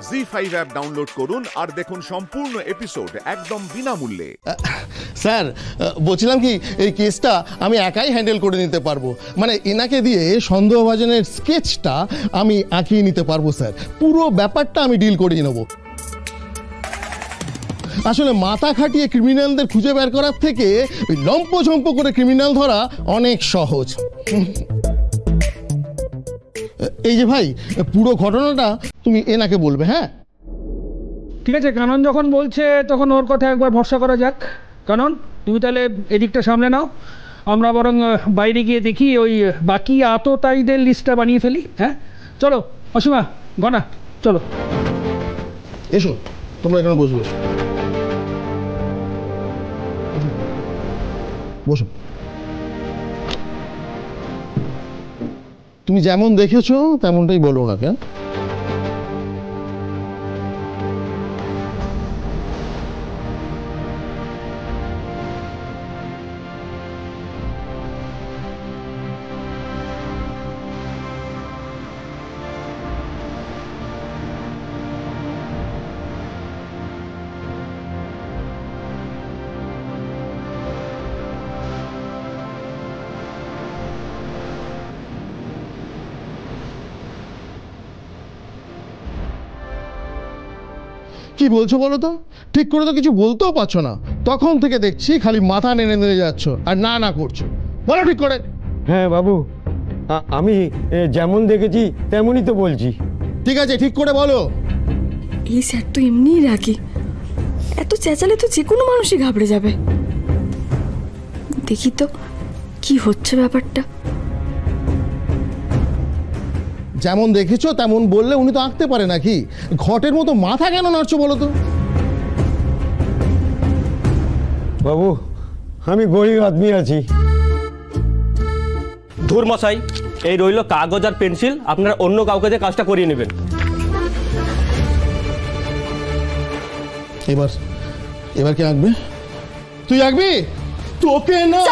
ZEE5 app download করুন আর দেখুন সম্পূর্ণ এপিসোড একদম বিনামূল্যে। স্যার বলছিলাম কি, এই কেসটা আমি একাই হ্যান্ডেল করে নিতে পারবো। মানে এনাকে দিয়ে সন্দেহভাজনের স্কেচটা আমি আঁকিয়ে নিতে পারবো স্যার। পুরো ব্যাপারটা আমি ডিল করে নেবো। আসলে মাথা খাটিয়ে ক্রিমিনালদের খুঁজে বের করার থেকে লম্পঝম্প করে ক্রিমিনাল ধরা অনেক সহজ। এই যে ভাই, পুরো ঘটনাটা তুমি এনাকে বলবে। হ্যাঁ ঠিক আছে, কানন যখন বলছে তখন ওর কথা একবার ভরসা করা যাক। কানন, তুমি তাহলে এদিকটা সামলে নাও, আমরা বরং বাইরে গিয়ে দেখি ওই বাকি আততায়ীদের লিস্টটা বানিয়ে ফেলি। হ্যাঁ চলো অসীমা, গনা চলো। এসো তোমরা এখানে বসবে, বসো। তুমি যেমন দেখেছো তেমনটাই বলো ওনাকে। কি বলছো বলো তো? ঠিক করে তো কিছু বলতেও পারছো না। তখন থেকে দেখছি খালি মাথা নেড়ে নেড়ে যাচ্ছ আর না না করছো। বলো ঠিক করে। হ্যাঁ বাবু, আমি যেমন দেখেছি তেমনই তো বলছি। ঠিক আছে, ঠিক করে বলো। এই স্যার তো এমনিই রাগি, এত চেঁচালে তো যে কোনো মানুষই ঘাবড়ে যাবে। দেখি তো কি হচ্ছে ব্যাপারটা। যেমন দেখেছো তেমন বললে উনি তো আঁকতে পারে নাকি? ঘটের মতো মাথা কেন নাড়ছো বলো তো? বাবু আমি গরিব আদমি আছি। ধুর মশাই, এই রইল কাগজ আর পেন্সিল, আপনারা অন্য কাউকে দিয়ে কাজটা করিয়ে নেবেন। এবার এবার কে আঁকবে? তুই আঁকবি? তোকে না।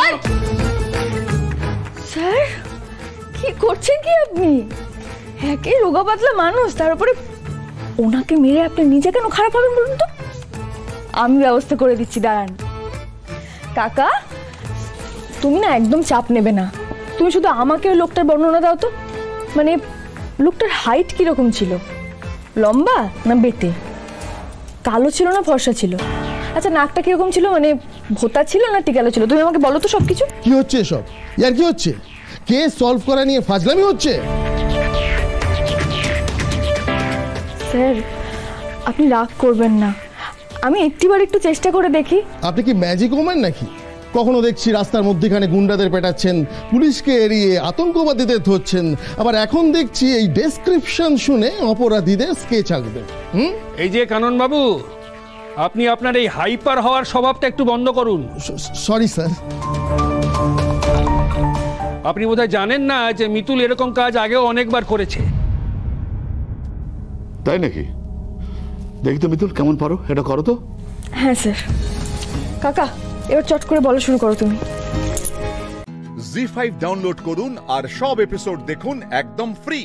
স্যার কি করছেন কি আপনি? একে রোগা পাতলা মানুষ, তার উপরে ওনাকে মেরে আপনি নিজে কেন খারাপ হবেন বলুন তো? আমি ব্যবস্থা করে দিচ্ছি, দাঁড়ান। কাকা তুমি না একদম চাপ নেবে না, তুমি শুধু আমাকে ওই লোকটার বর্ণনা দাও তো। মানে লোকটার হাইট কিরকম ছিল? লম্বা না বেটে? কালো ছিল না ফর্সা ছিল? আচ্ছা নাকটা কিরকম ছিল? মানে ভোতা ছিল না টিকালো ছিল? তুমি আমাকে বলো তো সব কিছু। কি হচ্ছে এসব? ইয়ার কি হচ্ছে? কেস সলভ করা নিয়ে ফাজলামি হচ্ছে? স্যার আপনি রাগ করবেন না, আমি একটিবার একটু চেষ্টা করে দেখি। আপনি কি ম্যাজিক ওম্যান নাকি? কখনো দেখছি রাস্তার মধ্যেখানে গুন্ডাদের পেটাচ্ছেন, পুলিশকে এড়িয়ে আতঙ্কবাদীদের ধরছেন, আবার এখন দেখছি এই ডেসক্রিপশন শুনে অপরাধীদের স্কেচ আঁকবেন। এই যে কানন বাবু, আপনি আপনার এই হাইপার হওয়ার স্বভাবটা একটু বন্ধ করুন। Sorry sir. আপনি বোধহয় জানেন না যে মিতুল এরকম কাজ আগেও অনেকবার করেছে। তাই নাকি? দেখি তো মিতুল, কেমন পারো, এটা করো তো। হ্যাঁ স্যার। কাকা এবার চট করে বলা শুরু করো তুমি। জি5 ডাউনলোড করুন আর সব এপিসোড দেখুন একদম ফ্রি।